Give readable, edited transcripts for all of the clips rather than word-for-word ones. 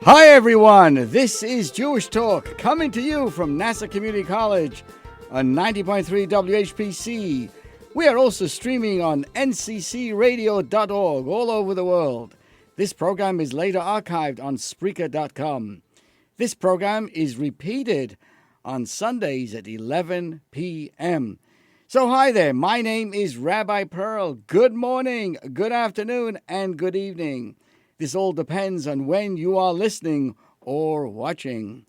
Hi everyone, this is Jewish Talk coming to you from Nassau Community College on 90.3 WHPC. We are also streaming on nccradio.org all over the world. This program is later archived on Spreaker.com. This program is repeated on Sundays at 11 p.m. So hi there, my name is Rabbi Perl. Good morning, good afternoon, and good evening. This all depends on when you are listening or watching.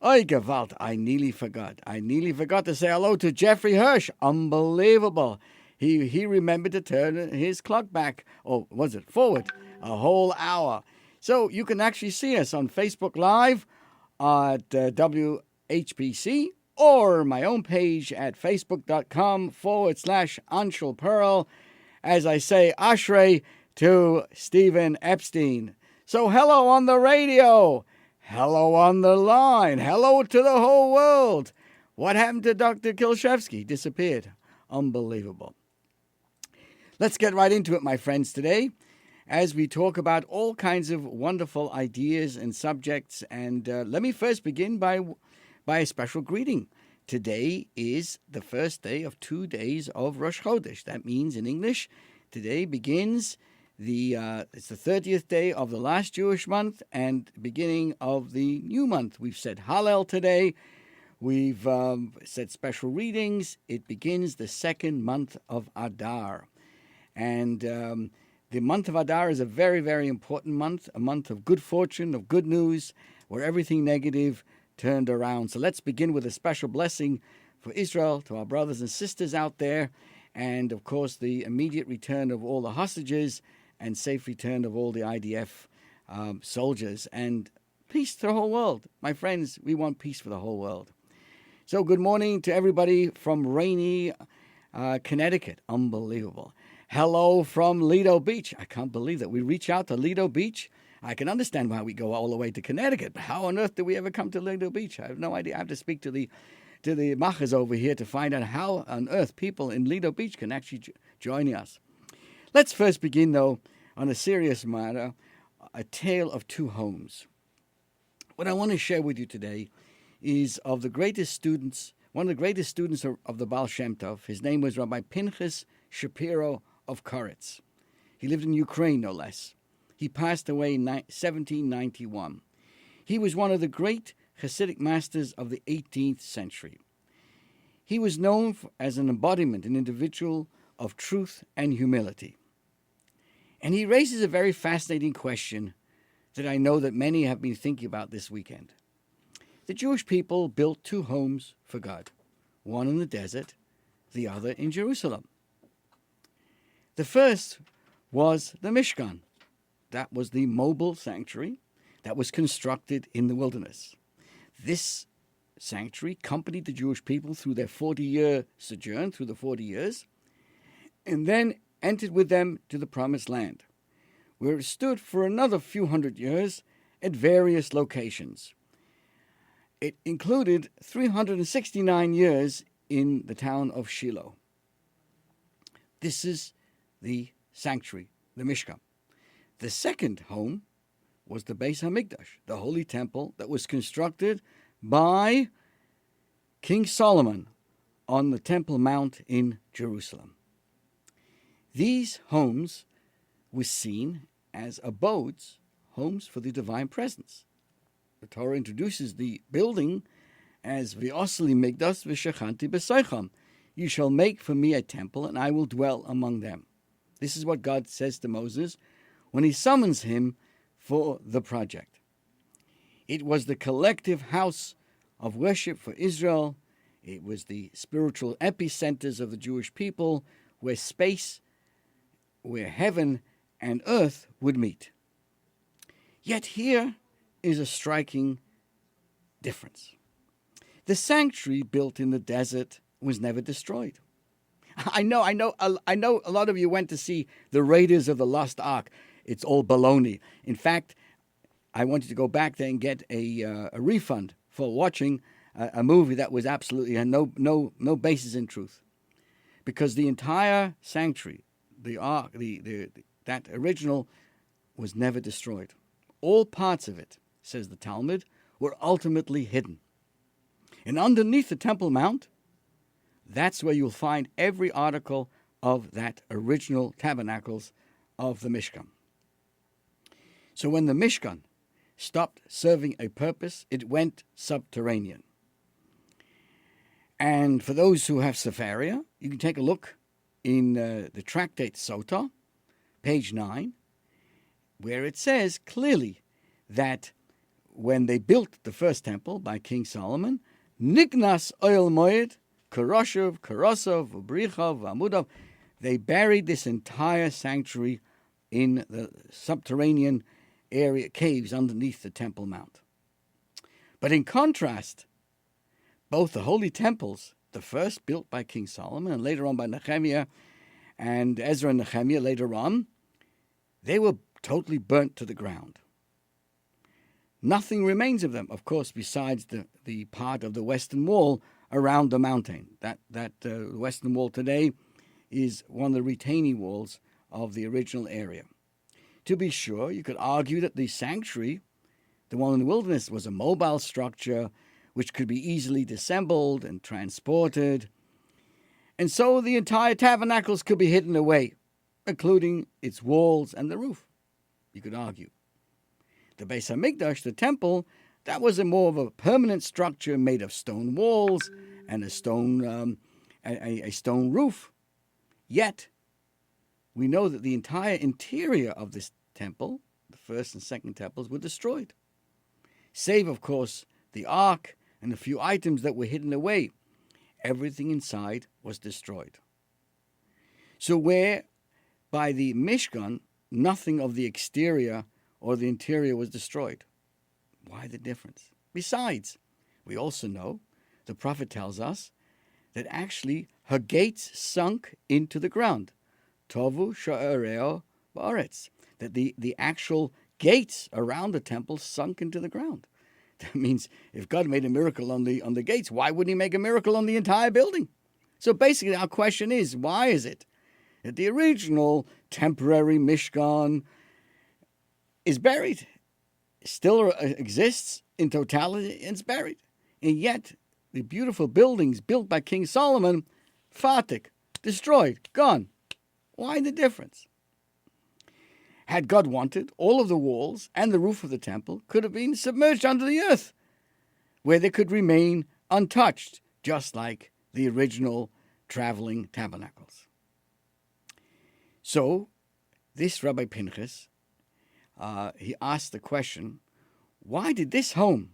Oy, Gewalt, I nearly forgot. I nearly forgot to say hello to Jeffrey Hirsch. Unbelievable. He remembered to turn his clock back, or was it forward, a whole hour. So you can actually see us on Facebook Live at WHPC or my own page at facebook.com/Anshel Pearl. As I say, Ashrei to Stephen Epstein. So hello on the radio. Hello on the line. Hello to the whole world. What happened to Dr. Kilshevsky? Disappeared. Unbelievable. Let's get right into it, my friends, today, as we talk about all kinds of wonderful ideas and subjects. And let me first begin by a special greeting. Today is the first day of 2 days of Rosh Chodesh. That means in English, today begins it's the 30th day of the last Jewish month and beginning of the new month. We've said Hallel today. We've said special readings. It begins the second month of Adar. And the month of Adar is a very, very important month, a month of good fortune, of good news, where everything negative turned around. So let's begin with a special blessing for Israel, to our brothers and sisters out there, and of course the immediate return of all the hostages and safe return of all the IDF soldiers, and peace to the whole world. My friends, we want peace for the whole world. So good morning to everybody from rainy Connecticut. Unbelievable. Hello from Lido Beach. I can't believe that we reach out to Lido Beach. I can understand why we go all the way to Connecticut, but how on earth do we ever come to Lido Beach? I have no idea. I have to speak to the machas over here to find out how on earth people in Lido Beach can actually join us. Let's first begin, though, on a serious matter, a tale of two homes. What I want to share with you today is of the greatest students, one of the greatest students of the Baal Shem Tov. His name was Rabbi Pinchas Shapiro of Koretz. He lived in Ukraine, no less. He passed away in 1791. He was one of the great Hasidic masters of the 18th century. He was known as an embodiment, an individual of truth and humility. And he raises a very fascinating question that I know that many have been thinking about this weekend. The Jewish people built two homes for God, one in the desert, the other in Jerusalem. The first was the Mishkan. That was the mobile sanctuary that was constructed in the wilderness. This sanctuary accompanied the Jewish people through their 40-year sojourn, through the 40 years, and then entered with them to the Promised Land, where it stood for another few hundred years at various locations. It included 369 years in the town of Shiloh. This is the sanctuary, the Mishkan. The second home was the Beis HaMikdash, the Holy Temple that was constructed by King Solomon on the Temple Mount in Jerusalem. These homes were seen as abodes, homes for the divine presence. The Torah introduces the building as V'osli Migdash v'shechanti b'seicham. You shall make for me a temple, and I will dwell among them. This is what God says to Moses when he summons him for the project. It was the collective house of worship for Israel. It was the spiritual epicenters of the Jewish people, where heaven and earth would meet. Yet here is a striking difference. The sanctuary built in the desert was never destroyed. I know a lot of you went to see the Raiders of the Lost Ark. It's all baloney. In fact, I wanted to go back there and get a refund for watching a movie that was absolutely had no basis in truth, because the entire sanctuary, the ark, that original, was never destroyed. All parts of it says the Talmud, were ultimately hidden. And underneath the Temple Mount, that's where you'll find every article of that original tabernacles of the Mishkan. So when the Mishkan stopped serving a purpose, it went subterranean. And for those who have Sefaria, you can take a look in the Tractate Sotah, page 9, where it says clearly that when they built the first temple by King Solomon, Nignas Oil Moed, Karoshev, Karosov, Brichov, Amudov, they buried this entire sanctuary in the subterranean area, caves underneath the Temple Mount. But in contrast, both the holy temples, the first built by King Solomon and later on by Nehemiah and Ezra and Nehemiah later on, they were totally burnt to the ground. Nothing remains of them, of course, besides the part of the western wall around the mountain. That western wall today is one of the retaining walls of the original area. To be sure, you could argue that the sanctuary, the one in the wilderness, was a mobile structure which could be easily disassembled and transported. And so the entire tabernacles could be hidden away, including its walls and the roof, you could argue. The Beis HaMikdash, the temple, that was more of a permanent structure made of stone walls and a stone roof. Yet, we know that the entire interior of this temple, the first and second temples, were destroyed. Save, of course, the ark and a few items that were hidden away. Everything inside was destroyed. So where by the Mishkan, nothing of the exterior or the interior was destroyed. Why the difference? Besides, we also know, the prophet tells us, that actually her gates sunk into the ground. Tovu sha'areo ba'aretz. That the actual gates around the temple sunk into the ground. That means if God made a miracle on the gates, why wouldn't he make a miracle on the entire building? So basically our question is, why is it that the original temporary Mishkan is buried, still exists in totality, and it's buried? And yet the beautiful buildings built by King Solomon, fatik, destroyed, gone. Why the difference? Had God wanted, all of the walls and the roof of the temple could have been submerged under the earth, where they could remain untouched, just like the original traveling tabernacles. So, this Rabbi Pinchas, he asked the question, why did this home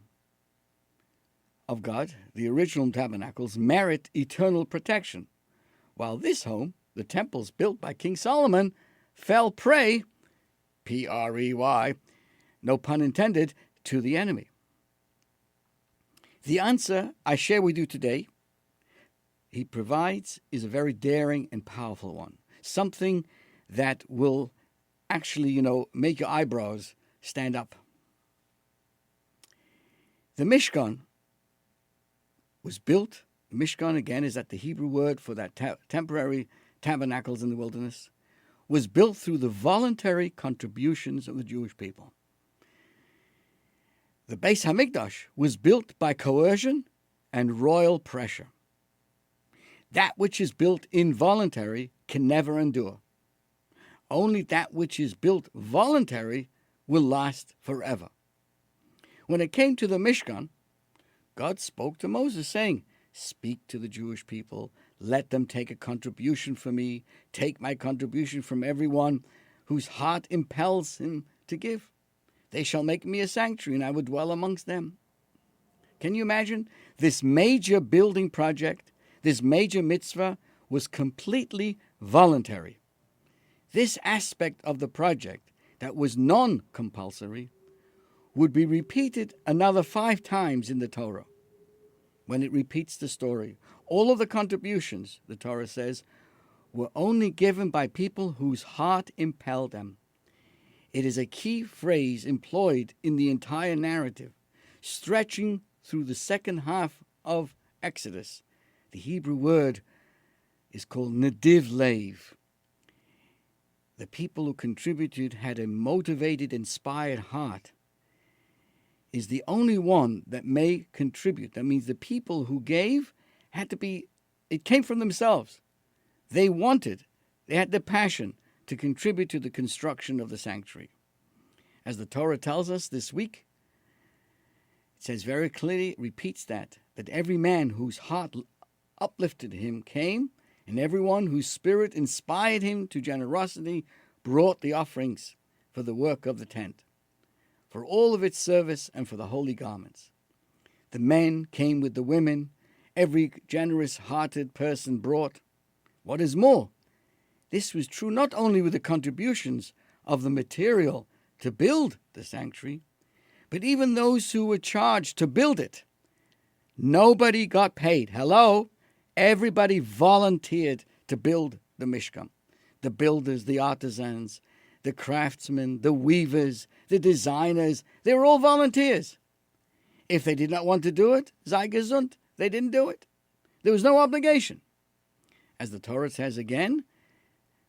of God, the original tabernacles, merit eternal protection, while this home, the temples built by King Solomon, fell prey, P-R-E-Y, no pun intended, to the enemy? The answer I share with you today, he provides, is a very daring and powerful one. Something that will actually, make your eyebrows stand up. The Mishkan was built. Mishkan, again, is that the Hebrew word for that temporary tabernacles in the wilderness, was built through the voluntary contributions of the Jewish people. The Beis HaMikdash was built by coercion and royal pressure. That which is built involuntary can never endure. Only that which is built voluntary will last forever. When it came to the Mishkan, God spoke to Moses, saying, "Speak to the Jewish people, let them take a contribution from me, take my contribution from everyone whose heart impels him to give. They shall make me a sanctuary, and I will dwell amongst them." Can you imagine? This major building project, this major mitzvah, was completely voluntary. This aspect of the project that was non-compulsory would be repeated another 5 times in the Torah. When it repeats the story, all of the contributions, the Torah says, were only given by people whose heart impelled them. It is a key phrase employed in the entire narrative, stretching through the second half of Exodus. The Hebrew word is called nediv lev. The people who contributed had a motivated, inspired heart. is the only one that may contribute. That means the people who gave it came from themselves. They had the passion to contribute to the construction of the sanctuary. As the Torah tells us this week, it says very clearly, it repeats that every man whose heart uplifted him came, and everyone whose spirit inspired him to generosity brought the offerings for the work of the tent, for all of its service and for the holy garments. The men came with the women. Every generous-hearted person brought. What is more, this was true not only with the contributions of the material to build the sanctuary, but even those who were charged to build it. Nobody got paid. Hello? Everybody volunteered to build the Mishkan. The builders, the artisans, the craftsmen, the weavers, the designers, they were all volunteers. If they did not want to do it, sei gesund, they didn't do it. There was no obligation. As the Torah says again,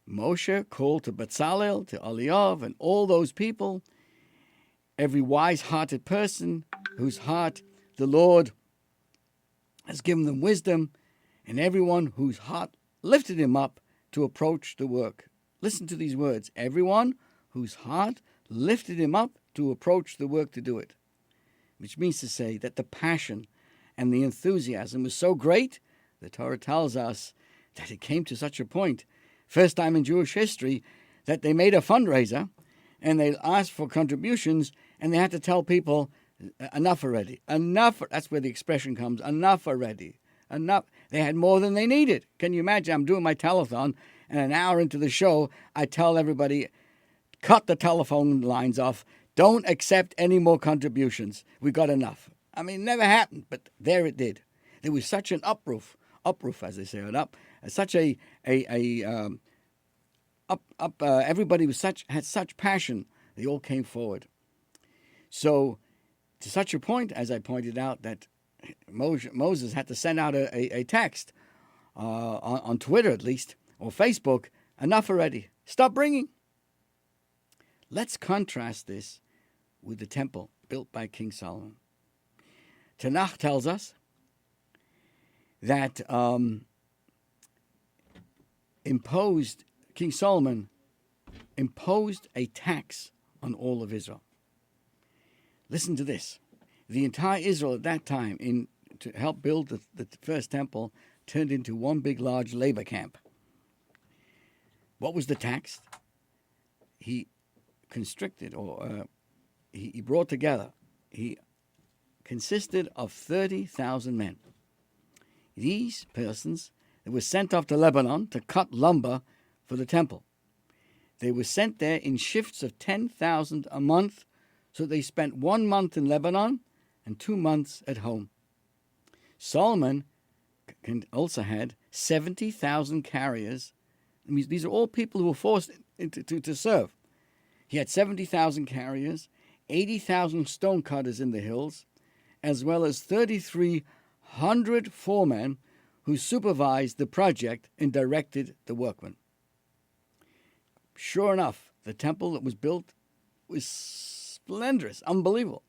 Moshe called to Bezalel, to Eliyav, and all those people, every wise-hearted person whose heart the Lord has given them wisdom, and everyone whose heart lifted him up to approach the work. Listen to these words. Everyone whose heart lifted him up to approach the work to do it. Which means to say that the passion and the enthusiasm was so great, the Torah tells us that it came to such a point, first time in Jewish history, that they made a fundraiser and they asked for contributions, and they had to tell people, enough already. Enough. That's where the expression comes, enough already. Enough. They had more than they needed. Can you imagine? I'm doing my telethon, and an hour into the show, I tell everybody, cut the telephone lines off. Don't accept any more contributions. We got enough. I mean, it never happened, but there it did. There was such an uproar, as they say, such everybody had such passion. They all came forward. So, to such a point, as I pointed out, that Moses had to send out a text on Twitter, at least, or Facebook. Enough already. Stop bringing. Let's contrast this with the temple built by King Solomon. Tanakh tells us that King Solomon imposed a tax on all of Israel. Listen to this. The entire Israel at that time, to help build the first temple, turned into one big, large labor camp. What was the tax? He constricted, or he brought together. He consisted of 30,000 men. These persons were sent off to Lebanon to cut lumber for the temple. They were sent there in shifts of 10,000 a month, so they spent 1 month in Lebanon and 2 months at home. Solomon also had 70,000 carriers. I mean, these are all people who were forced to serve. He had 70,000 carriers, 80,000 stone cutters in the hills, as well as 3,300 foremen who supervised the project and directed the workmen. Sure enough, the temple that was built was splendorous, unbelievable.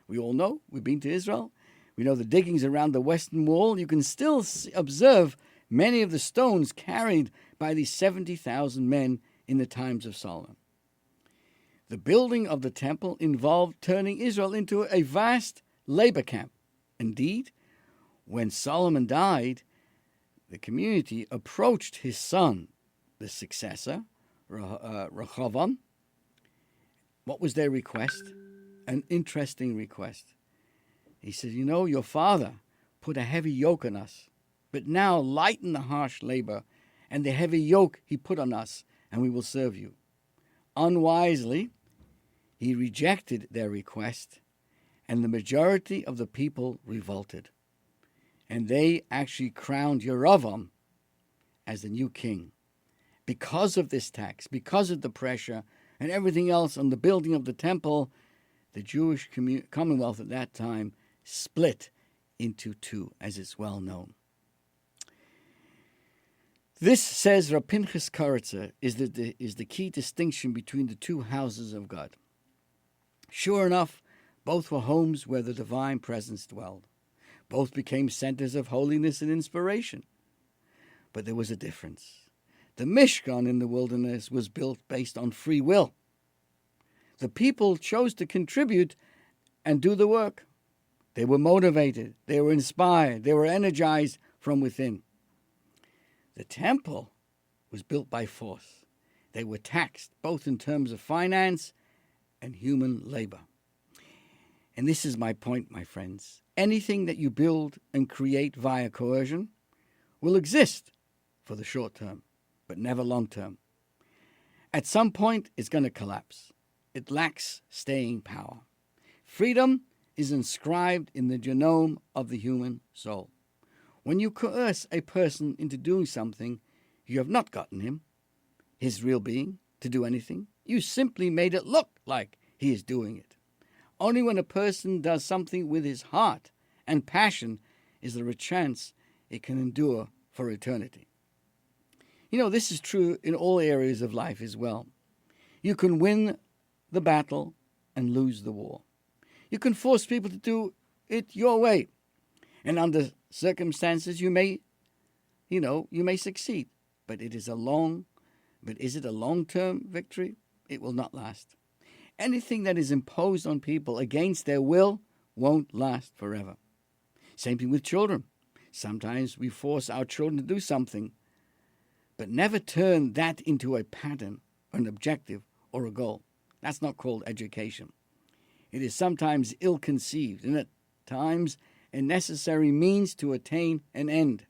We all know, we've been to Israel. We know the diggings around the Western Wall. You can still observe many of the stones carried by these 70,000 men in the times of Solomon. The building of the temple involved turning Israel into a vast labor camp. Indeed, when Solomon died, the community approached his son, the successor, Rehoboam. What was their request? An interesting request. He said, your father put a heavy yoke on us, but now lighten the harsh labor and the heavy yoke he put on us, and we will serve you. Unwisely, he rejected their request, and the majority of the people revolted. And they actually crowned Yerovam as the new king. Because of this tax, because of the pressure, and everything else on the building of the temple, the Jewish commonwealth at that time split into two, as it's well known. This, says Rav Pinchas Karitzer, is the key distinction between the two houses of God. Sure enough, Both were homes where the divine presence dwelled. Both became centers of holiness and inspiration. But there was a difference. The Mishkan in the wilderness was built based on free will. The people chose to contribute and do the work. They were motivated, they were inspired, they were energized from within. The temple was built by force. They were taxed, both in terms of finance and human labor. And this is my point, my friends. Anything that you build and create via coercion will exist for the short term, but never long term. At some point, it's going to collapse. It lacks staying power. Freedom is inscribed in the genome of the human soul. When you coerce a person into doing something, you have not gotten him, his real being, to do anything. You simply made it look like he is doing it. Only when a person does something with his heart and passion is there a chance it can endure for eternity. You know, this is true in all areas of life as well. You can win the battle and lose the war. You can force people to do it your way. And under circumstances you may succeed. But is it a long-term victory? It will not last. Anything that is imposed on people against their will won't last forever. Same thing with children. Sometimes we force our children to do something, but never turn that into a pattern, an objective, or a goal. That's not called education. It is sometimes ill-conceived and at times a necessary means to attain an end.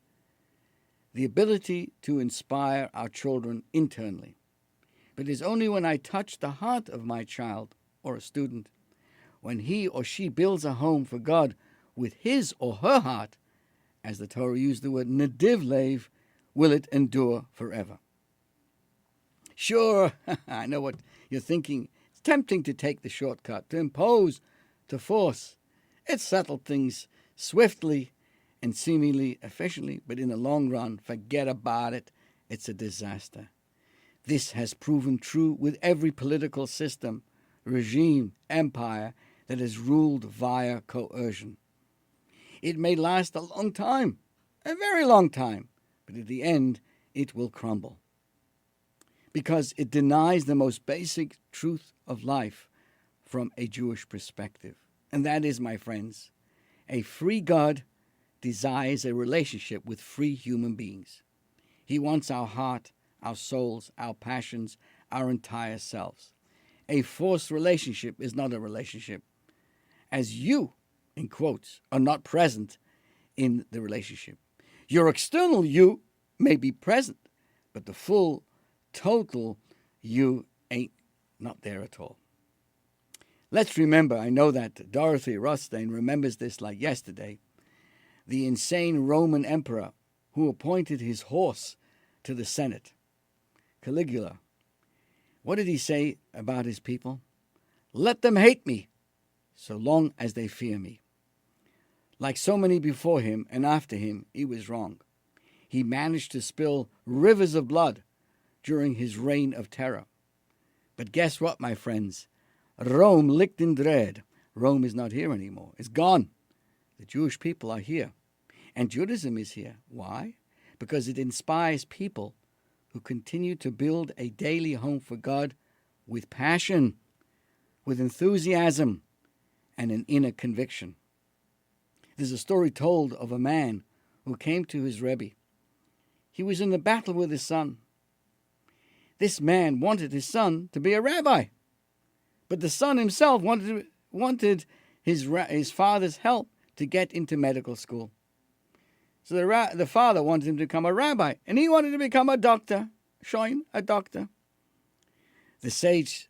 The ability to inspire our children internally. But it is only when I touch the heart of my child or a student, when he or she builds a home for God with his or her heart, as the Torah used the word nediv lev, will it endure forever. Sure, I know what you're thinking. It's tempting to take the shortcut, to impose, to force. It settled things swiftly and seemingly efficiently, but in the long run, forget about it. It's a disaster. This has proven true with every political system, regime, empire that is ruled via coercion. It may last a long time, a very long time, but at the end, it will crumble. Because it denies the most basic truth of life from a Jewish perspective. And that is, my friends, a free God desires a relationship with free human beings. He wants our heart, our souls, our passions, our entire selves. A forced relationship is not a relationship, as you, in quotes, are not present in the relationship. Your external you may be present, but the full, total you ain't not there at all. Let's remember, I know that Dorothy Rothstein remembers this like yesterday, the insane Roman emperor who appointed his horse to the Senate, Caligula. What did he say about his people? Let them hate me, so long as they fear me. Like so many before him and after him, he was wrong. He managed to spill rivers of blood during his reign of terror. But guess what, my friends? Rome liegt in dread. Rome is not here anymore. It's gone. The Jewish people are here. And Judaism is here. Why? Because it inspires people who continue to build a daily home for God with passion, with enthusiasm, and an inner conviction. There's a story told of a man who came to his Rebbe. He was in a battle with his son. This man wanted his son to be a rabbi, but the son himself wanted his father's help to get into medical school. So the father wanted him to become a rabbi, and he wanted to become a doctor. A doctor. The sage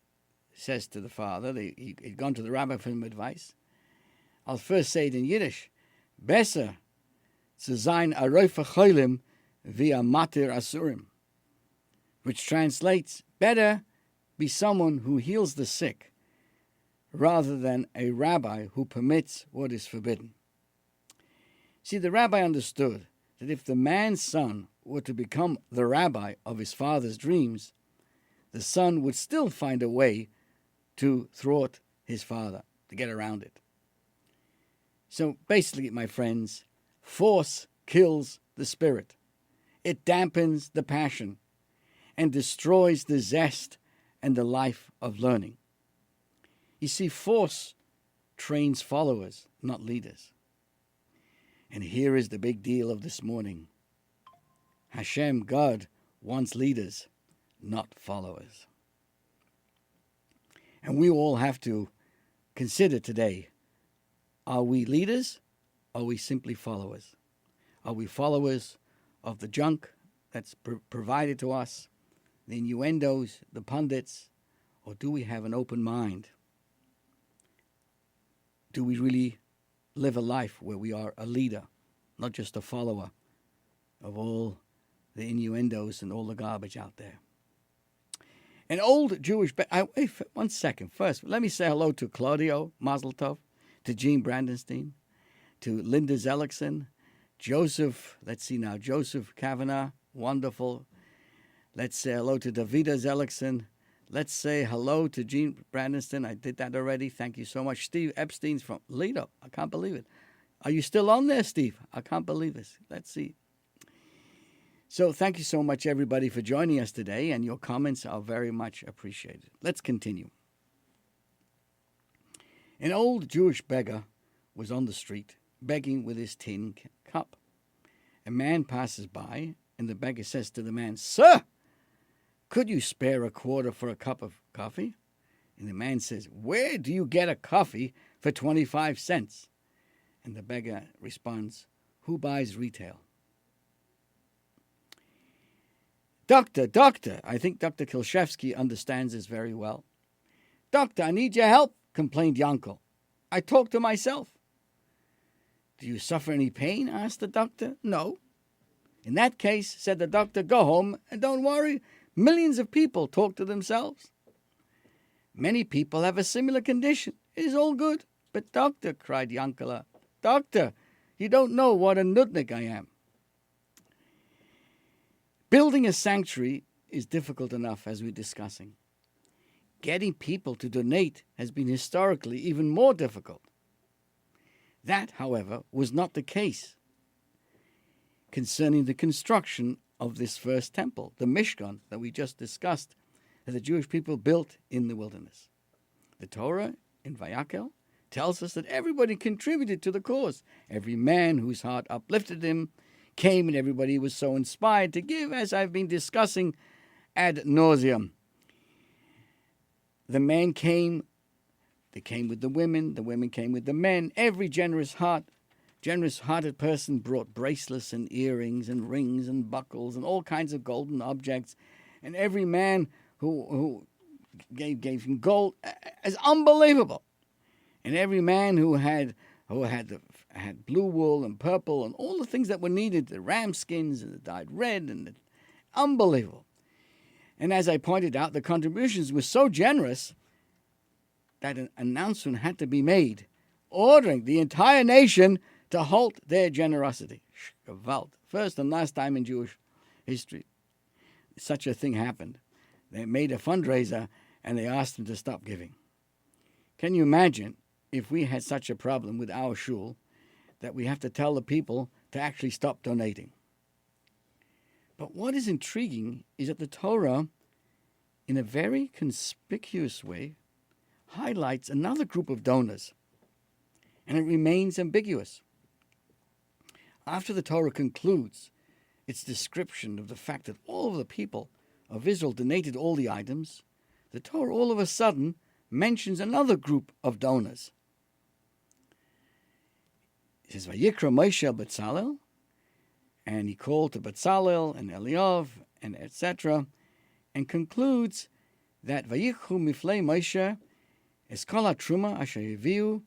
says to the father, he'd gone to the rabbi for some advice. I'll first say it in Yiddish. Besser zu sein a roifer cholim via matir asurim, which translates, better be someone who heals the sick rather than a rabbi who permits what is forbidden. See, the rabbi understood that if the man's son were to become the rabbi of his father's dreams, the son would still find a way to thwart his father, to get around it. So basically, my friends, force kills the spirit. It dampens the passion and destroys the zest and the life of learning. You see, force trains followers, not leaders. And here is the big deal of this morning. Hashem, God, wants leaders, not followers. And we all have to consider today, are we leaders? Or are we simply followers? Are we followers of the junk that's provided to us, the innuendos, the pundits, or do we have an open mind? Do we really live a life where we are a leader, not just a follower of all the innuendos and all the garbage out there? An old Jewish... wait, 1 second. First, let me say hello to Claudio Mazel Tov, to Gene Brandenstein, to Linda Zellickson, Joseph, Joseph Kavanagh, wonderful. Let's say hello to Davida Zellickson. Let's say hello to Gene Brandenstein. I did that already. Thank you so much. Steve Epstein's from Lido. I can't believe it. Are you still on there, Steve? I can't believe this. Let's see. So thank you so much, everybody, for joining us today, and your comments are very much appreciated. Let's continue. An old Jewish beggar was on the street, begging with his tin cup. A man passes by, and the beggar says to the man, "Sir, could you spare a quarter for a cup of coffee?" And the man says, "Where do you get a coffee for 25 cents? And the beggar responds, "Who buys retail?" Doctor, I think Dr. Kilshevsky understands this very well. "Doctor, I need your help," complained Yankel. "I talk to myself." "Do you suffer any pain?" asked the doctor. "No." "In that case," said the doctor, "go home and don't worry. Millions of people talk to themselves." "Many people have a similar condition. It is all good." "But doctor," cried Yankela, "doctor, you don't know what a nudnik I am." Building a sanctuary is difficult enough, as we're discussing. Getting people to donate has been historically even more difficult. That, however, was not the case concerning the construction of this first temple, the Mishkan that we just discussed, that the Jewish people built in the wilderness. The Torah in Vayakhel tells us that everybody contributed to the cause. Every man whose heart uplifted him came, and everybody was so inspired to give, as I've been discussing ad nauseum. The men came, they came with the women came with the men. Every generous-hearted person brought bracelets and earrings and rings and buckles and all kinds of golden objects. And every man who gave him gold is unbelievable. And every man who had blue wool and purple and all the things that were needed, the ram skins and the dyed red, and unbelievable. And as I pointed out, the contributions were so generous that an announcement had to be made ordering the entire nation to halt their generosity. Gewalt. First and last time in Jewish history such a thing happened. They made a fundraiser and they asked them to stop giving. Can you imagine if we had such a problem with our shul that we have to tell the people to actually stop donating? But what is intriguing is that the Torah, in a very conspicuous way, highlights another group of donors, and it remains ambiguous. After the Torah concludes its description of the fact that all of the people of Israel donated all the items, the Torah all of a sudden mentions another group of donors. It says, "Vayikra Moshe Betzalel," and he called to Betzalel and Eliyav and etc., and concludes that Vayikhu Miflei Moshe Eskala Truma Asher Hiviu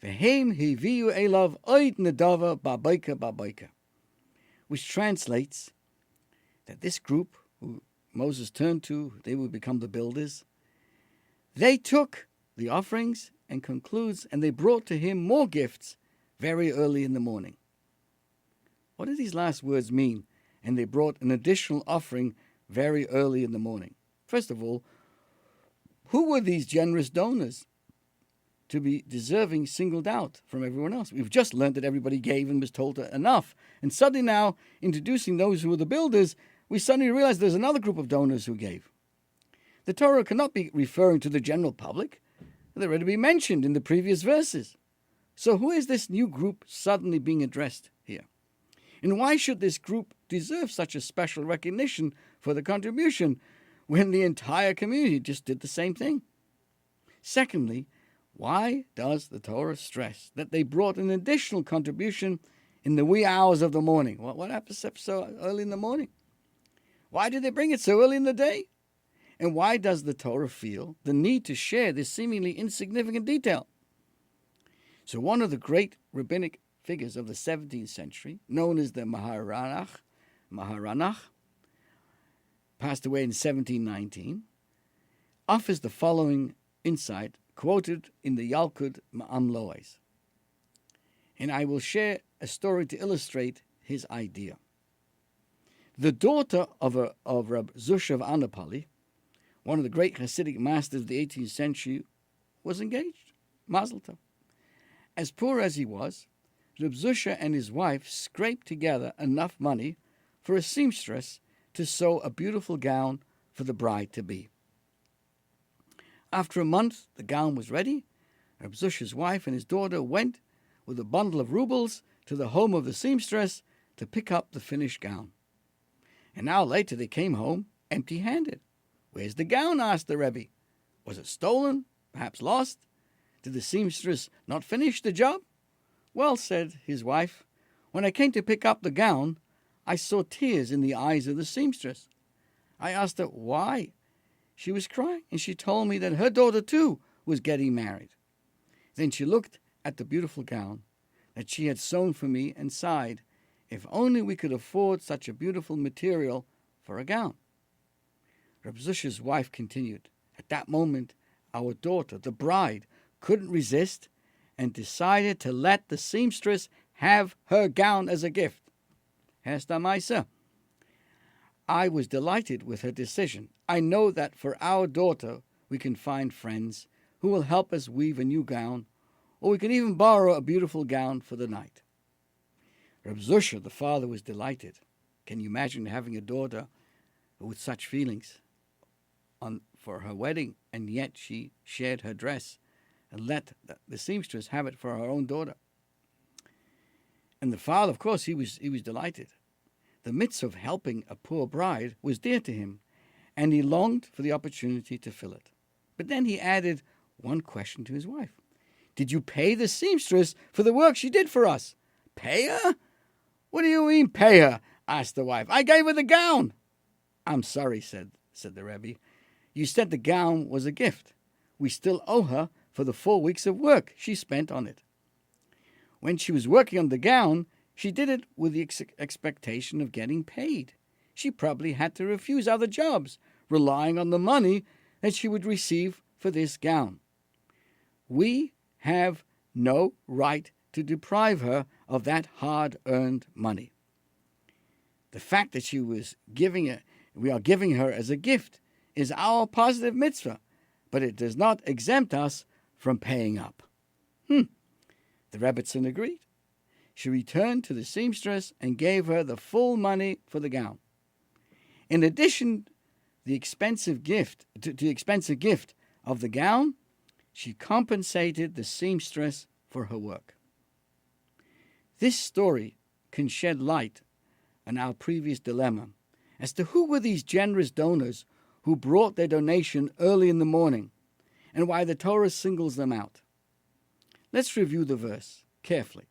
Vehem Hiviu Elav Oid Nedava Baboika Baboika, which translates that this group who Moses turned to, they would become the builders, they took the offerings and concludes, and they brought to him more gifts very early in the morning. What do these last words mean? And they brought an additional offering very early in the morning. First of all, who were these generous donors? to be deserving singled out from everyone else. We've just learned that everybody gave and was told enough. And suddenly now, introducing those who were the builders, we suddenly realize there's another group of donors who gave. The Torah cannot be referring to the general public. They're already been mentioned in the previous verses. So who is this new group suddenly being addressed here? And why should this group deserve such a special recognition for the contribution when the entire community just did the same thing? Secondly, why does the Torah stress that they brought an additional contribution in the wee hours of the morning? What happens so early in the morning? Why did they bring it so early in the day? And why does the Torah feel the need to share this seemingly insignificant detail? So one of the great rabbinic figures of the 17th century, known as the Maharanach, passed away in 1719, offers the following insight quoted in the Yalkut Ma'am Lois. And I will share a story to illustrate his idea. The daughter of Rab Zusha of Anapali, one of the great Hasidic masters of the 18th century, was engaged. Mazel tov. As poor as he was, Rab Zusha and his wife scraped together enough money for a seamstress to sew a beautiful gown for the bride-to-be. After a month, the gown was ready. Rab Zusha's wife and his daughter went with a bundle of rubles to the home of the seamstress to pick up the finished gown. An hour later, they came home empty-handed. "Where's the gown?" asked the Rebbe. "Was it stolen? Perhaps lost? Did the seamstress not finish the job?" "Well," said his wife, "when I came to pick up the gown, I saw tears in the eyes of the seamstress. I asked her why she was crying, and she told me that her daughter too was getting married. Then she looked at the beautiful gown that she had sewn for me and sighed, if only we could afford such a beautiful material for a gown." Reb Zusha's wife continued, "At that moment, our daughter, the bride, couldn't resist and decided to let the seamstress have her gown as a gift. Hesta Maisa. I was delighted with her decision. I know that for our daughter we can find friends who will help us weave a new gown, or we can even borrow a beautiful gown for the night." Reb Zusha, the father, was delighted. Can you imagine having a daughter with such feelings for her wedding, and yet she shared her dress and let the seamstress have it for her own daughter? And the father, of course, he was delighted. The mitzvah of helping a poor bride was dear to him, and he longed for the opportunity to fill it. But then he added one question to his wife. "Did you pay the seamstress for the work she did for us?" "Pay her? What do you mean, pay her?" asked the wife. "I gave her the gown." "I'm sorry," said the Rebbe. "You said the gown was a gift. We still owe her for the 4 weeks of work she spent on it. When she was working on the gown, she did it with the expectation of getting paid. She probably had to refuse other jobs, relying on the money that she would receive for this gown. We have no right to deprive her of that hard-earned money. The fact that we are giving her as a gift is our positive mitzvah, but it does not exempt us from paying up." The Rebbetzin agreed. She returned to the seamstress and gave her the full money for the gown. In addition, the expensive gift of the gown, she compensated the seamstress for her work. This story can shed light on our previous dilemma as to who were these generous donors who brought their donation early in the morning, and why the Torah singles them out. Let's review the verse carefully,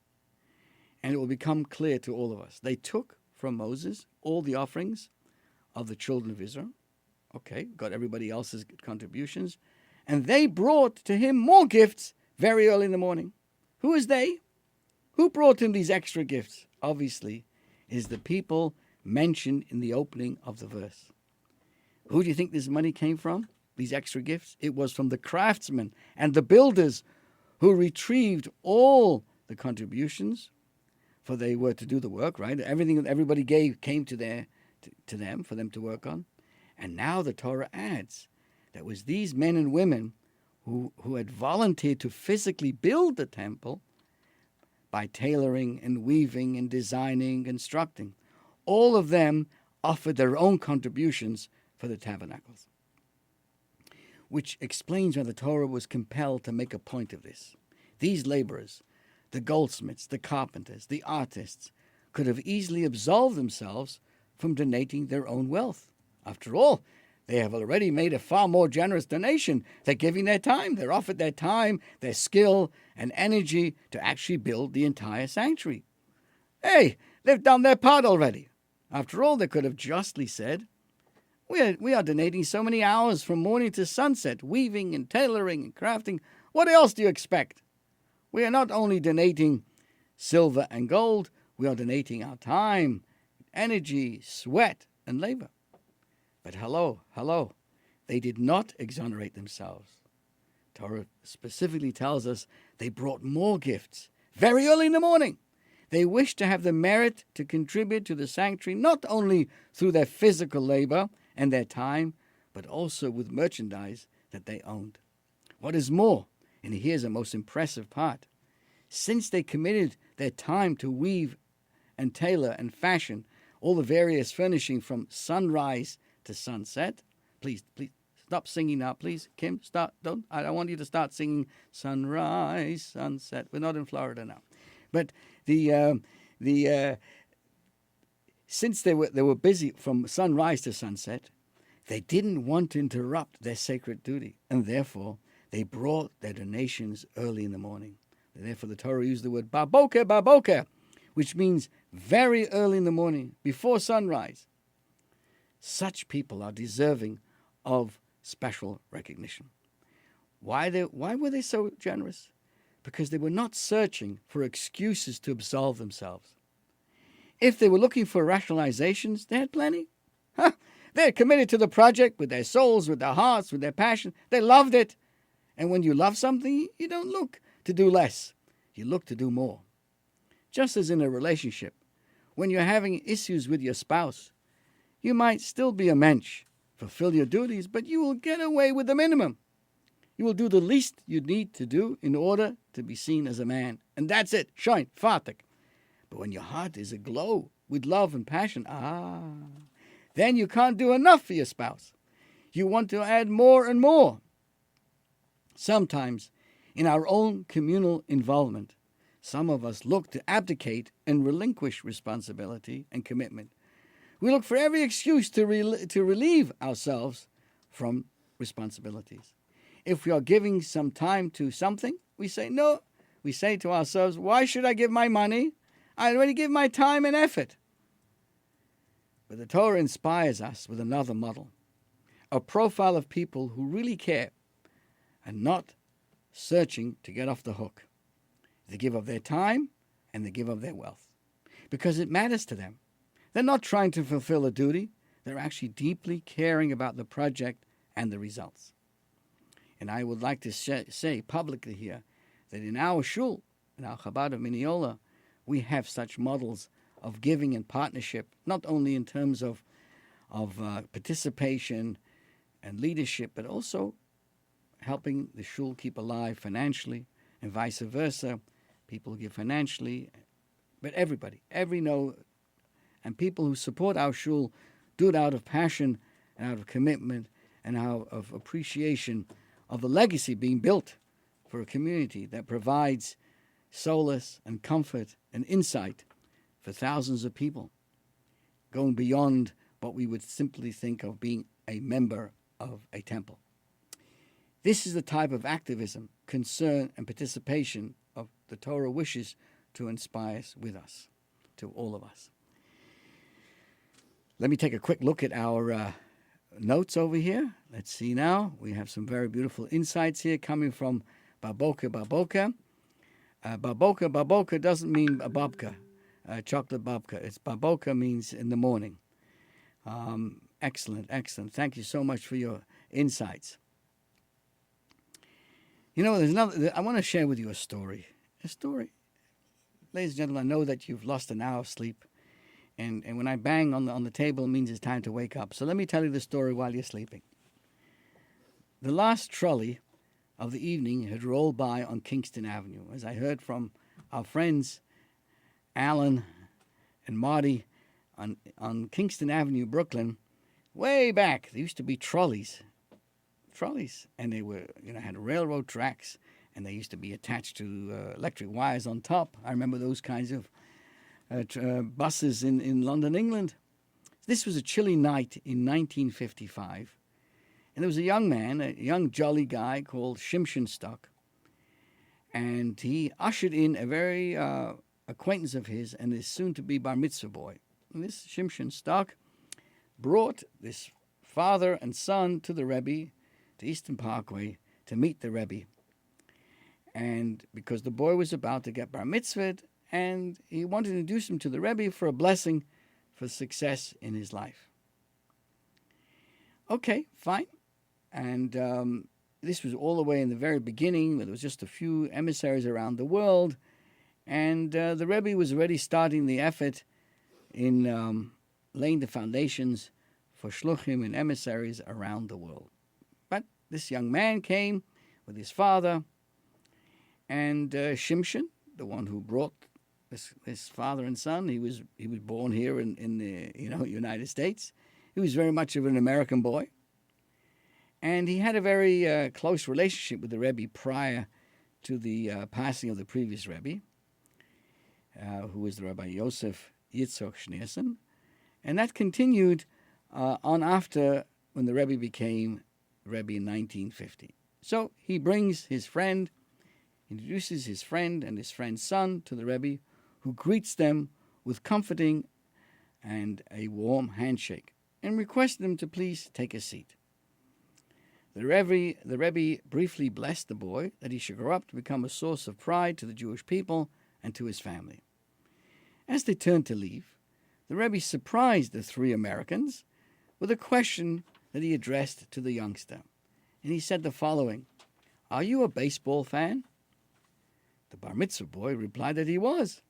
and it will become clear to all of us. They took from Moses all the offerings of the children of Israel. Okay, got everybody else's contributions, and they brought to him more gifts very early in the morning. Who is they? Who brought him these extra gifts? Obviously, is the people mentioned in the opening of the verse. Who do you think this money came from, these extra gifts? It was from the craftsmen and the builders who retrieved all the contributions, for they were to do the work, right? Everything that everybody gave came to them for them to work on. And now the Torah adds that was these men and women who had volunteered to physically build the temple by tailoring and weaving and designing, constructing. All of them offered their own contributions for the tabernacles, which explains why the Torah was compelled to make a point of this. These laborers, the goldsmiths, the carpenters, the artists, could have easily absolved themselves from donating their own wealth. After all, they have already made a far more generous donation. They're giving their time. They're offered their time, their skill, and energy to actually build the entire sanctuary. Hey, they've done their part already. After all, they could have justly said, we are donating so many hours from morning to sunset, weaving and tailoring and crafting. What else do you expect? We are not only donating silver and gold, we are donating our time, energy, sweat, and labor. But hello, they did not exonerate themselves. Torah specifically tells us they brought more gifts very early in the morning. They wished to have the merit to contribute to the sanctuary not only through their physical labor and their time, but also with merchandise that they owned. What is more, and here's the most impressive part, since they committed their time to weave and tailor and fashion all the various furnishing from sunrise to sunset. Please stop singing now, please. Kim, start. I don't want you to start singing sunrise, sunset. We're not in Florida now. But since they were busy from sunrise to sunset, they didn't want to interrupt their sacred duty, and therefore they brought their donations early in the morning. Therefore, the Torah used the word baboker, which means very early in the morning, before sunrise. Such people are deserving of special recognition. Why were they so generous? Because they were not searching for excuses to absolve themselves. If they were looking for rationalizations, they had plenty. They're committed to the project with their souls, with their hearts, with their passion. They loved it. And when you love something, you don't look to do less. You look to do more. Just as in a relationship, when you're having issues with your spouse, you might still be a mensch, fulfill your duties, but you will get away with the minimum. You will do the least you need to do in order to be seen as a man. And that's it. Shine, fertig. But when your heart is aglow with love and passion, then you can't do enough for your spouse. You want to add more and more. Sometimes, in our own communal involvement, some of us look to abdicate and relinquish responsibility and commitment. We look for every excuse to relieve ourselves from responsibilities. If we are giving some time to something, we say no. We say to ourselves, why should I give my money? I already give my time and effort. But the Torah inspires us with another model, a profile of people who really care and not searching to get off the hook. They give of their time and they give of their wealth because it matters to them. They're not trying to fulfill a duty. They're actually deeply caring about the project and the results. And I would like to say publicly here that in our shul, in our Chabad of Mineola, we have such models of giving and partnership, not only in terms of participation and leadership, but also helping the shul keep alive financially and vice versa. People give financially, but everybody, and people who support our shul do it out of passion and out of commitment and out of appreciation of the legacy being built for a community that provides solace and comfort and insight for thousands of people, going beyond what we would simply think of being a member of a temple. This is the type of activism, concern, and participation of the Torah wishes to inspire with us, to all of us. Let me take a quick look at our notes over here. Let's see now. We have some very beautiful insights here coming from Baboka. Baboka doesn't mean a babka, chocolate babka. It's Baboka means in the morning. Excellent. Thank you so much for your insights. You know, there's another. I want to share with you a story. Ladies and gentlemen, I know that you've lost an hour of sleep. And when I bang on the table, it means it's time to wake up. So let me tell you the story while you're sleeping. The last trolley of the evening had rolled by on Kingston Avenue. As I heard from our friends Alan and Marty on Kingston Avenue, Brooklyn, way back, there used to be trolleys, and they were, had railroad tracks, and they used to be attached to electric wires on top. I remember those kinds of buses in London, England. This was a chilly night in 1955, and there was a young man, a young jolly guy called Shimshon Stock, and he ushered in a very acquaintance of his and his soon-to-be bar mitzvah boy. And this Shimshon Stock brought this father and son to the Rebbe, to Eastern Parkway, to meet the Rebbe. And because the boy was about to get bar mitzvahed, and he wanted to introduce him to the Rebbe for a blessing for success in his life. Okay, fine. And this was all the way in the very beginning, where there was just a few emissaries around the world, and the Rebbe was already starting the effort in laying the foundations for shluchim and emissaries around the world. But this young man came with his father, and Shimshon, the one who brought this father and son, he was born here in the United States. He was very much of an American boy, and he had a very close relationship with the Rebbe prior to the passing of the previous Rebbe, who was the Rabbi Yosef Yitzchok Schneerson, and that continued on after when the Rebbe became Rebbe in 1950. So he brings his friend, introduces his friend and his friend's son to the Rebbe, who greets them with comforting and a warm handshake, and requests them to please take a seat. The Rebbe briefly blessed the boy that he should grow up to become a source of pride to the Jewish people and to his family. As they turned to leave, the Rebbe surprised the three Americans with a question that he addressed to the youngster. And he said the following: "Are you a baseball fan?" The bar mitzvah boy replied that he was.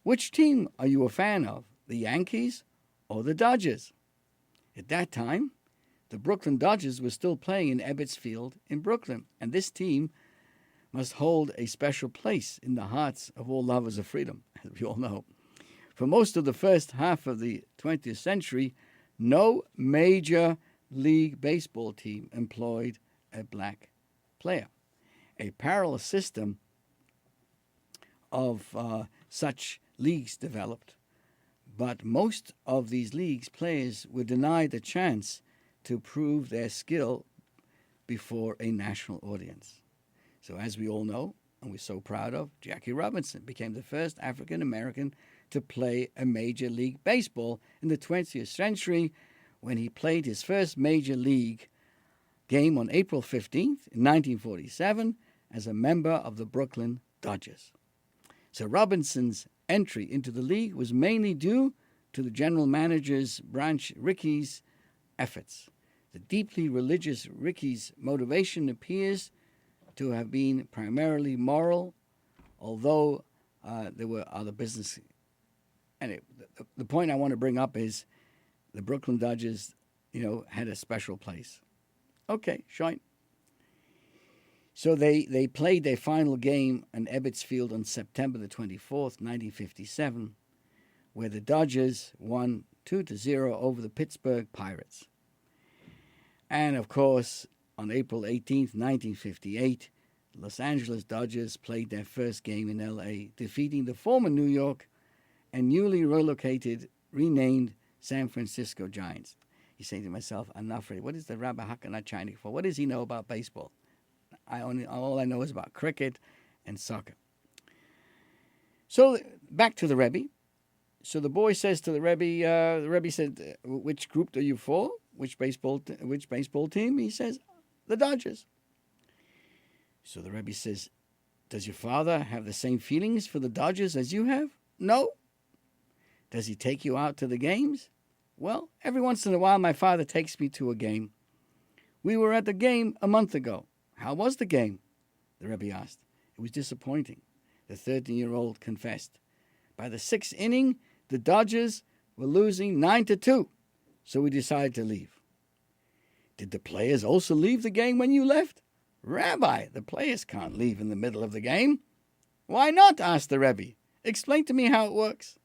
"Which team are you a fan of, the Yankees or the Dodgers?" At that time, the Brooklyn Dodgers were still playing in Ebbets Field in Brooklyn, and this team must hold a special place in the hearts of all lovers of freedom, as we all know. For most of the first half of the 20th century, no major league baseball team employed a black player. A parallel system of such leagues developed, but most of these leagues' players were denied the chance to prove their skill before a national audience. So as we all know, and we're so proud of, Jackie Robinson became the first African-American to play a Major League Baseball in the 20th century when he played his first Major League game on April 15th in 1947 as a member of the Brooklyn Dodgers. So Robinson's entry into the league was mainly due to the general manager's Branch Rickey's efforts. The deeply religious Rickey's motivation appears to have been primarily moral, although there were other business. And the point I want to bring up is the Brooklyn Dodgers, had a special place. Okay, shine. So they played their final game in Ebbets Field on September the 24th, 1957, where the Dodgers won 2-0 over the Pittsburgh Pirates. And, of course, on April 18th, 1958, the Los Angeles Dodgers played their first game in L.A., defeating the former New York and newly renamed San Francisco Giants. You say to myself, Anafri, what is the Rabbi Hakanat Chainik for? What does he know about baseball? All I know is about cricket and soccer. So back to the Rebbe. So the boy says to the Rebbe said, "Which group are you for? Which baseball team?" He says, "The Dodgers." So the Rebbe says, "Does your father have the same feelings for the Dodgers as you have?" "No." "Does he take you out to the games?" "Well, every once in a while my father takes me to a game. We were at the game a month ago." "How was the game?" the Rebbe asked. "It was disappointing," the 13-year-old confessed. "By the 6th inning, the Dodgers were losing 9-2, so we decided to leave." "Did the players also leave the game when you left?" Rabbi, the players can't leave in the middle of the game. Why not? Asked the Rebbe. Explain to me how it works.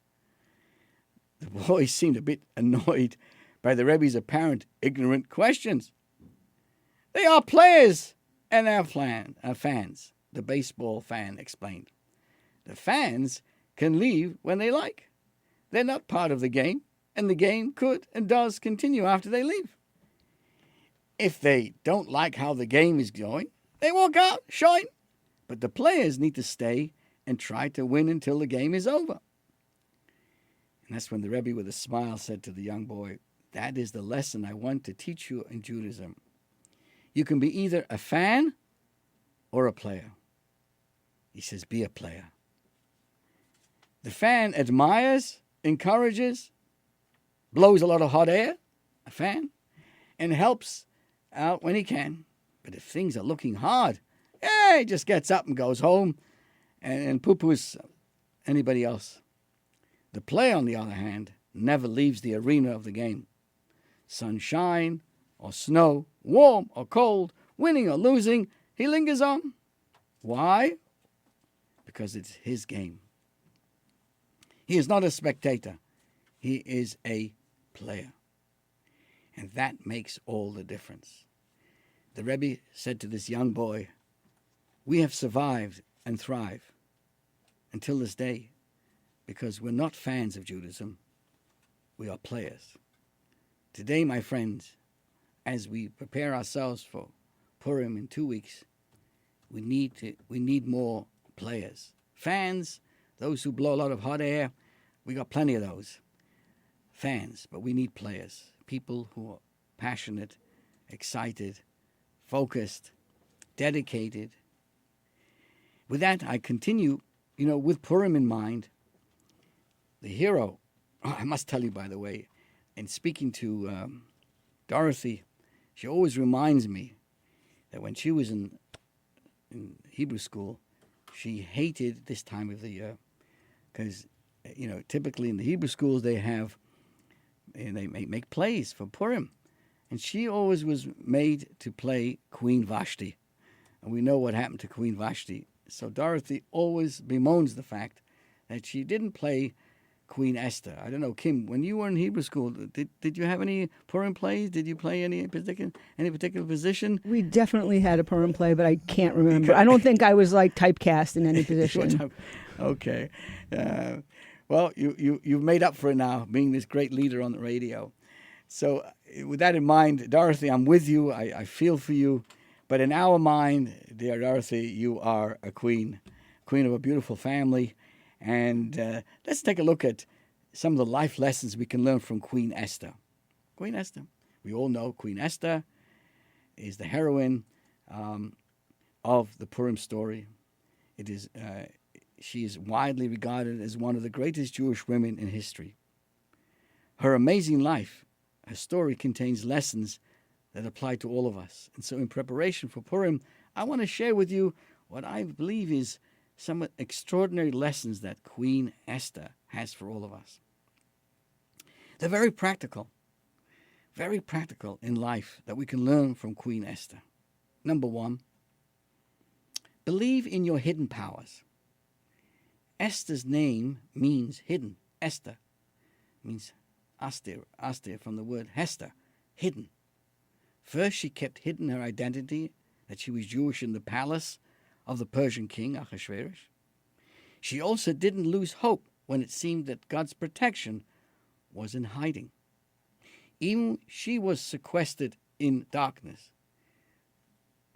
The boys seemed a bit annoyed by the Rebbe's apparent ignorant questions. They are players and our fans, the baseball fan explained. The fans can leave when they like. They're not part of the game, and the game could and does continue after they leave. If they don't like how the game is going, they walk out, shine. But the players need to stay and try to win until the game is over. And that's when the Rebbe with a smile said to the young boy, that is the lesson I want to teach you in Judaism. You can be either a fan or a player. He says, be a player. The fan admires, encourages, blows a lot of hot air, a fan, and helps out when he can. But if things are looking hard, he just gets up and goes home and poo-poos anybody else. The player, on the other hand, never leaves the arena of the game. Sunshine or snow, warm or cold, winning or losing, he lingers on. Why? Because it's his game. He is not a spectator. He is a player. And that makes all the difference. The Rebbe said to this young boy, we have survived and thrive until this day because we're not fans of Judaism. We are players. Today, my friends, as we prepare ourselves for Purim in 2 weeks, we need more players. Fans, those who blow a lot of hot air, we got plenty of those. Fans, but we need players. People who are passionate, excited, focused, dedicated. With that, I continue, with Purim in mind. The hero, I must tell you, by the way, in speaking to Dorothy, she always reminds me that when she was in Hebrew school, she hated this time of the year because, typically in the Hebrew schools they make plays for Purim. And she always was made to play Queen Vashti. And we know what happened to Queen Vashti. So Dorothy always bemoans the fact that she didn't play Queen Esther. I don't know, Kim, when you were in Hebrew school, did you have any Purim plays? Did you play any particular position? We definitely had a Purim play, but I can't remember. I don't think I was typecast in any position. Okay. Well, you've made up for it now, being this great leader on the radio. So with that in mind, Dorothy, I'm with you. I feel for you. But in our mind, dear Dorothy, you are a queen of a beautiful family. And let's take a look at some of the life lessons we can learn from Queen Esther. Queen Esther. We all know Queen Esther is the heroine of the Purim story. She is widely regarded as one of the greatest Jewish women in history. Her amazing life, her story contains lessons that apply to all of us. And so in preparation for Purim, I want to share with you what I believe is some extraordinary lessons that Queen Esther has for all of us. They're very practical in life that we can learn from Queen Esther. Number one, believe in your hidden powers. Esther's name means hidden. Esther means Astir from the word Hester, hidden. First, she kept hidden her identity, that she was Jewish in the palace of the Persian king, Ahasuerus. She also didn't lose hope when it seemed that God's protection was in hiding. Even she was sequestered in darkness.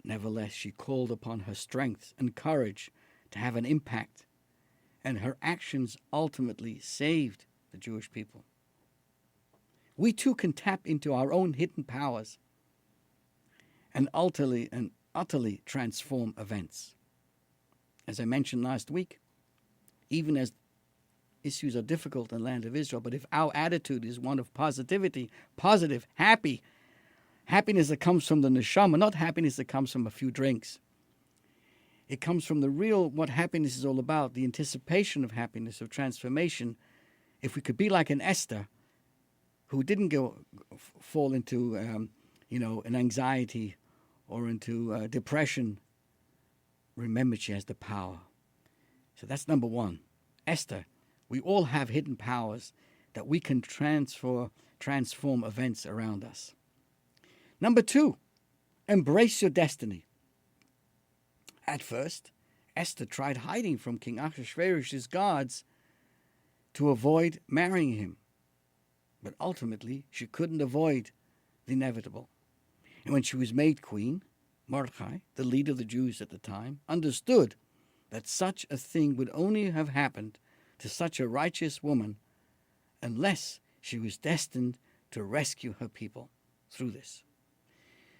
Nevertheless, she called upon her strength and courage to have an impact, and her actions ultimately saved the Jewish people. We too can tap into our own hidden powers and utterly transform events. As I mentioned last week, even as issues are difficult in the land of Israel, but if our attitude is one of positivity, positive, happiness that comes from the neshama, not happiness that comes from a few drinks. It comes from the real, what happiness is all about, the anticipation of happiness, of transformation. If we could be like an Esther, who didn't fall into, an anxiety or into depression, remember she has the power. So that's number one. Esther, we all have hidden powers that we can transform events around us. Number two, embrace your destiny. At first, Esther tried hiding from King Ahasuerus's guards to avoid marrying him. But ultimately, she couldn't avoid the inevitable. And when she was made queen, Mordecai, the leader of the Jews at the time, understood that such a thing would only have happened to such a righteous woman unless she was destined to rescue her people through this.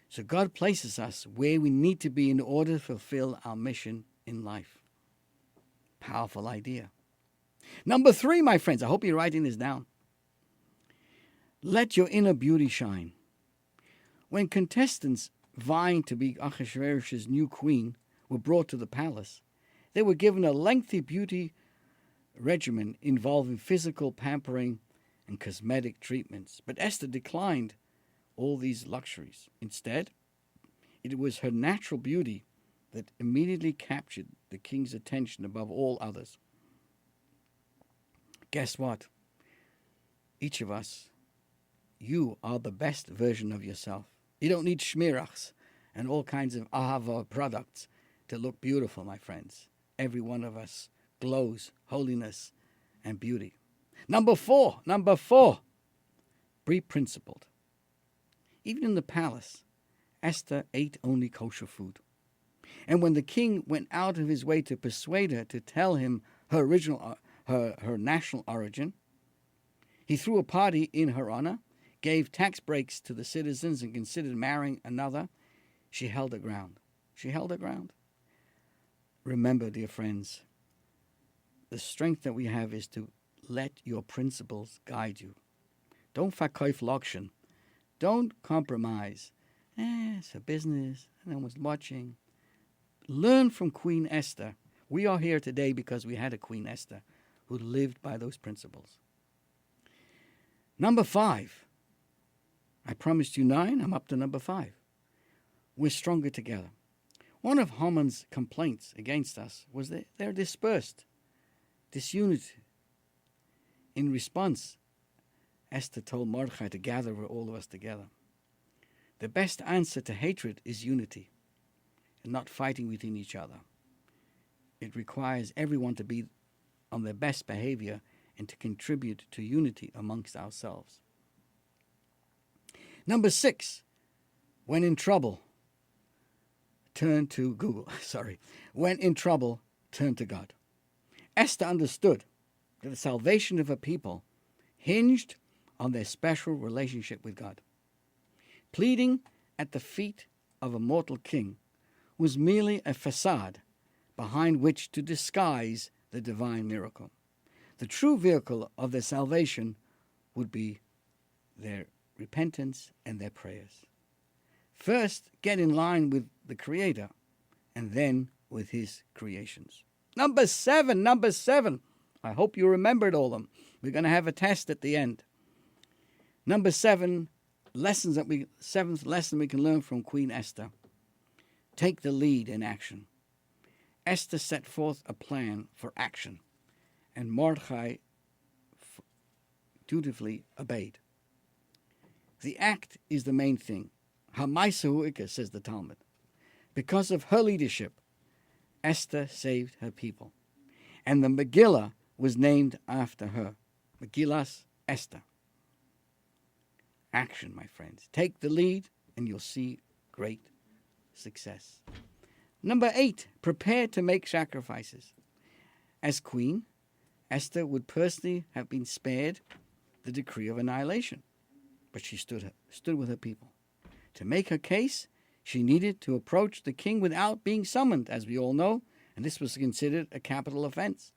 So God places us where we need to be in order to fulfill our mission in life. Powerful idea. Number three, my friends, I hope you're writing this down. Let your inner beauty shine. When contestants vying to be Ahasuerus' new queen were brought to the palace, they were given a lengthy beauty regimen involving physical pampering and cosmetic treatments. But Esther declined all these luxuries. Instead, it was her natural beauty that immediately captured the king's attention above all others. Guess what? Each of us, you are the best version of yourself. You don't need schmirachs and all kinds of ahava products to look beautiful, my friends. Every one of us glows holiness and beauty. Number four, be principled. Even in the palace, Esther ate only kosher food. And when the king went out of his way to persuade her to tell him her national origin, he threw a party in her honor, gave tax breaks to the citizens, and considered marrying another. She held her ground. Remember, dear friends, the strength that we have is to let your principles guide you. Don't verkauf lokshen. Don't compromise. It's a business. No one's watching. Learn from Queen Esther. We are here today because we had a Queen Esther who lived by those principles. Number 5. I promised you 9. I'm up to number 5. We're stronger together. One of Haman's complaints against us was that they're dispersed, disunity. In response, Esther told Mordecai to gather all of us together. The best answer to hatred is unity and not fighting within each other. It requires everyone to be on their best behavior and to contribute to unity amongst ourselves. Number 6, when in trouble, turn to Google. When in trouble, turn to God. Esther understood that the salvation of her people hinged on their special relationship with God. Pleading at the feet of a mortal king was merely a facade behind which to disguise the divine miracle. The true vehicle of their salvation would be their repentance and their prayers. First, get in line with the Creator, and then with His creations. Number 7. I hope you remembered all of them. We're going to have a test at the end. Number 7, seventh lesson we can learn from Queen Esther. Take the lead in action. Esther set forth a plan for action, and Mordecai dutifully obeyed. The act is the main thing. Hamaisa says the Talmud. Because of her leadership, Esther saved her people. And the Megillah was named after her. Megillas Esther. Action, my friends. Take the lead and you'll see great success. Number 8, prepare to make sacrifices. As queen, Esther would personally have been spared the decree of annihilation. But she stood with her people. To make her case, she needed to approach the king without being summoned, as we all know, and this was considered a capital offense.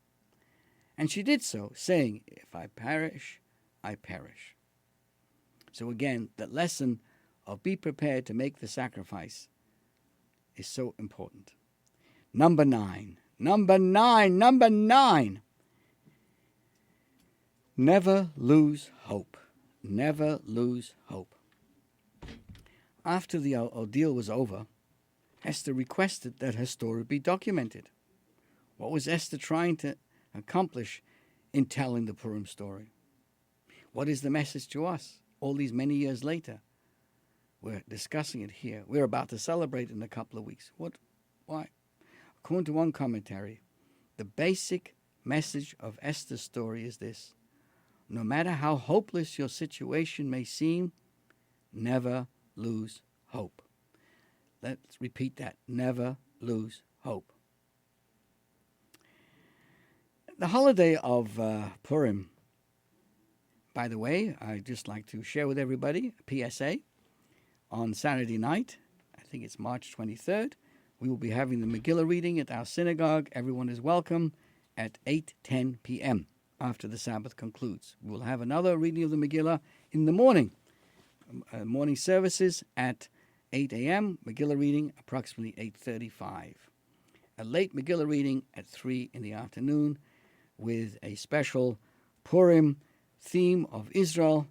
And she did so, saying, "If I perish, I perish." So again, that lesson of be prepared to make the sacrifice is so important. Number 9. Never lose hope. Never lose hope. After the ordeal was over, Esther requested that her story be documented. What was Esther trying to accomplish in telling the Purim story? What is the message to us all these many years later? We're discussing it here. We're about to celebrate in a couple of weeks. Why? According to one commentary, the basic message of Esther's story is this: no matter how hopeless your situation may seem, never lose hope. Let's repeat that. Never lose hope. The holiday of Purim, by the way, I'd just like to share with everybody a PSA. On Saturday night, I think it's March 23rd, we will be having the Megillah reading at our synagogue. Everyone is welcome at 8:10 p.m. after the Sabbath concludes. We will have another reading of the Megillah in the morning. Morning services at 8 a.m., Megillah reading approximately 8:35. A late Megillah reading at 3 in the afternoon with a special Purim theme of Israel.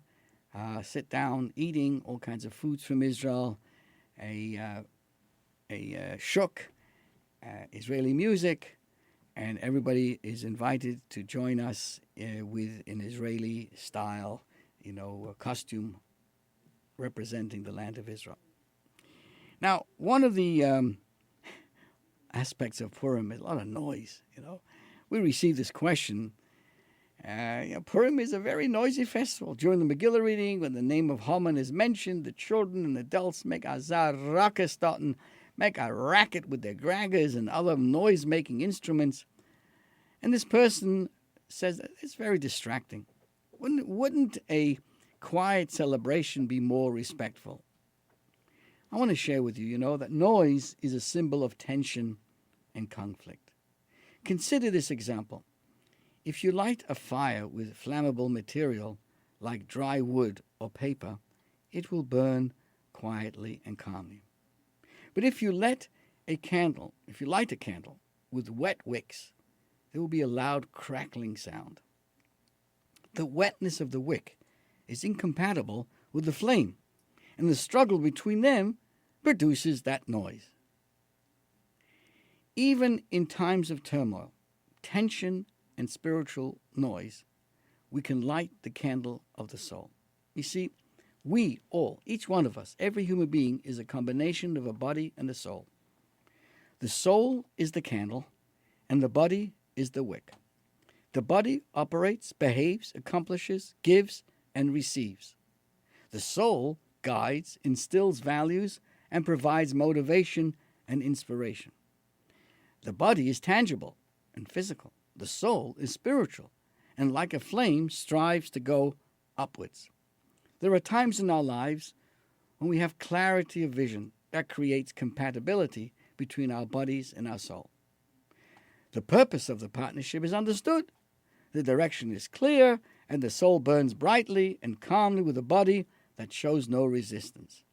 Sit down, eating all kinds of foods from Israel, a shuk, Israeli music, and everybody is invited to join us with an Israeli style, costume representing the land of Israel. Now, one of the aspects of Purim is a lot of noise. We received this question. Purim is a very noisy festival. During the Megillah reading, when the name of Haman is mentioned, the children and adults make azar rakastat, make a racket with their graggers and other noise-making instruments. And this person says that it's very distracting. Wouldn't a quiet celebration be more respectful? I want to share with you, that noise is a symbol of tension and conflict. Consider this example. If you light a fire with flammable material like dry wood or paper, it will burn quietly and calmly. But if you light a candle with wet wicks, there will be a loud crackling sound. The wetness of the wick is incompatible with the flame, and the struggle between them produces that noise. Even in times of turmoil, tension, and spiritual noise, we can light the candle of the soul. You see, we all, each one of us, every human being is a combination of a body and a soul. The soul is the candle, and the body is the wick. The body operates, behaves, accomplishes, gives, and receives. The soul guides, instills values, and provides motivation and inspiration. The body is tangible and physical. The soul is spiritual, and like a flame, strives to go upwards. There are times in our lives when we have clarity of vision that creates compatibility between our bodies and our soul. The purpose of the partnership is understood. The direction is clear, and the soul burns brightly and calmly with a body that shows no resistance.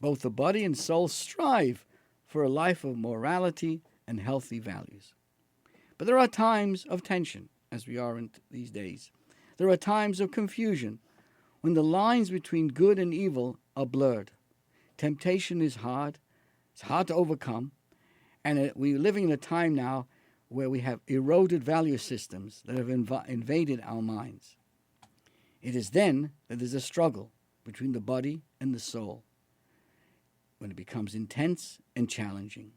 Both the body and soul strive for a life of morality and healthy values. But there are times of tension, as we are in these days. There are times of confusion, when the lines between good and evil are blurred. Temptation is hard. It's hard to overcome. And we're living in a time now where we have eroded value systems that have invaded our minds. It is then that there's a struggle between the body and the soul, when it becomes intense and challenging.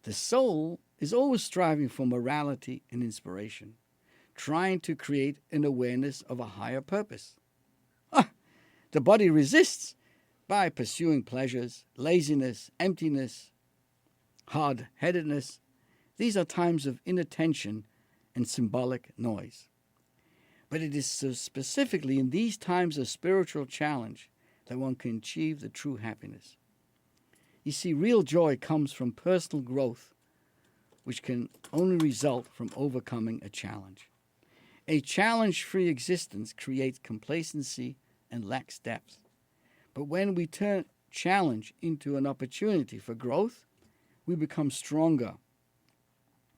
The soul is always striving for morality and inspiration, trying to create an awareness of a higher purpose. The body resists by pursuing pleasures, laziness, emptiness, hard-headedness. These are times of inattention and symbolic noise. But it is so specifically in these times of spiritual challenge that one can achieve the true happiness. You see, real joy comes from personal growth, which can only result from overcoming a challenge. A challenge-free existence creates complacency and lacks depth. But when we turn challenge into an opportunity for growth, we become stronger.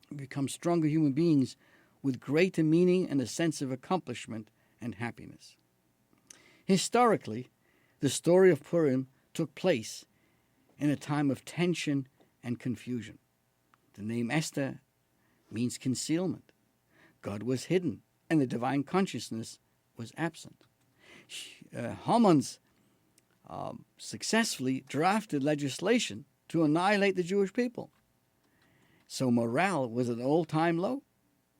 We become stronger human beings with greater meaning and a sense of accomplishment and happiness. Historically, the story of Purim took place in a time of tension and confusion. The name Esther means concealment. God was hidden, and the divine consciousness was absent. Haman's successfully drafted legislation to annihilate the Jewish people. So morale was at an all-time low,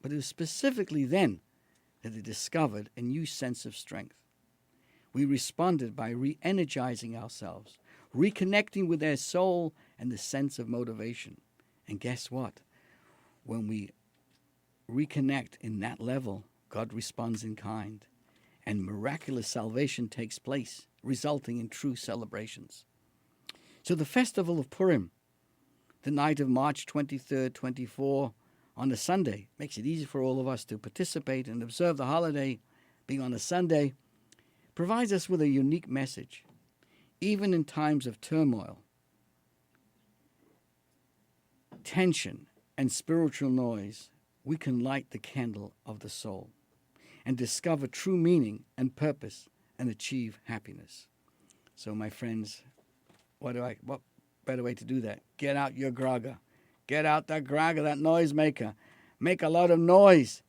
but it was specifically then that they discovered a new sense of strength. We responded by re-energizing ourselves, reconnecting with their soul and the sense of motivation. And guess what? When we reconnect in that level, God responds in kind, and miraculous salvation takes place, resulting in true celebrations. So the festival of Purim, the night of March 23rd, 24, on a Sunday, makes it easy for all of us to participate and observe the holiday being on a Sunday, provides us with a unique message. Even in times of turmoil, tension, and spiritual noise, we can light the candle of the soul and discover true meaning and purpose and achieve happiness. So, my friends, what better way to do that? Get out your graga. Get out that graga, that noisemaker. Make a lot of noise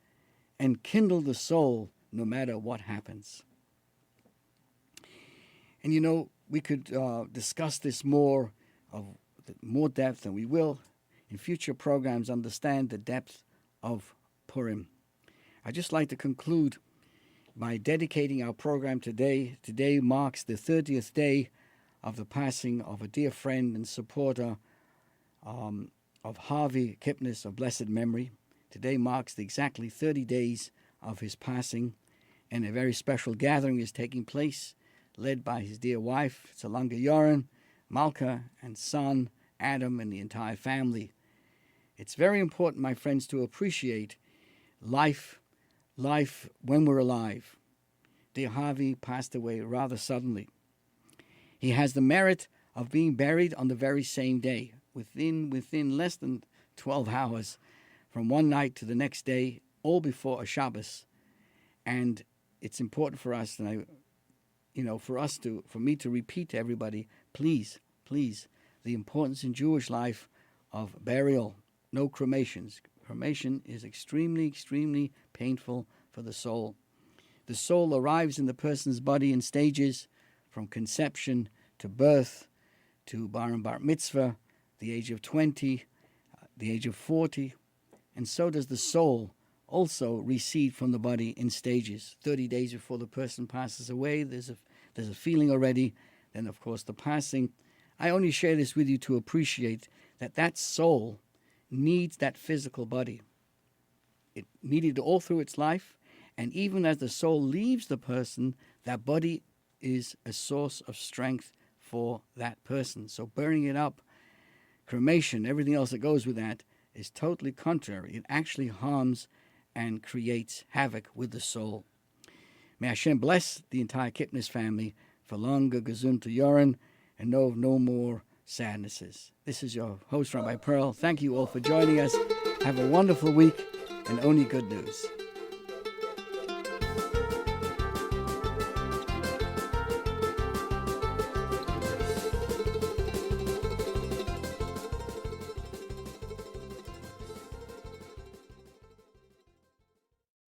and kindle the soul no matter what happens. And you know, we could discuss this more depth, and we will in future programs understand the depth of Purim. I'd just like to conclude by dedicating our program today. Today marks the 30th day of the passing of a dear friend and supporter of Harvey Kipnis of blessed memory. Today marks the exactly 30 days of his passing, and a very special gathering is taking place, led by his dear wife, Salanga Yoren, Malka, and son, Adam, and the entire family. It's very important, my friends, to appreciate life when we're alive. Dear Harvey passed away rather suddenly. He has the merit of being buried on the very same day, within less than 12 hours, from one night to the next day, all before a Shabbos. And it's important for us, and for me to repeat to everybody, please, the importance in Jewish life of burial, no cremations. Cremation is extremely, extremely painful for the soul. The soul arrives in the person's body in stages, from conception to birth, to bar and bar mitzvah, the age of 20, the age of 40, and so does the soul also recede from the body in stages. 30 days before the person passes away, there's a feeling already. Then, of course, the passing. I only share this with you to appreciate that soul needs that physical body. It needed all through its life, and even as the soul leaves the person, that body is a source of strength for that person. So burning it up, cremation, everything else that goes with that, is totally contrary. It actually harms and creates havoc with the soul. May Hashem bless the entire Kipnis family for longer gesundte Jahren and know of no more sadnesses. This is your host, Rabbi Perl. Thank you all for joining us. Have a wonderful week and only good news.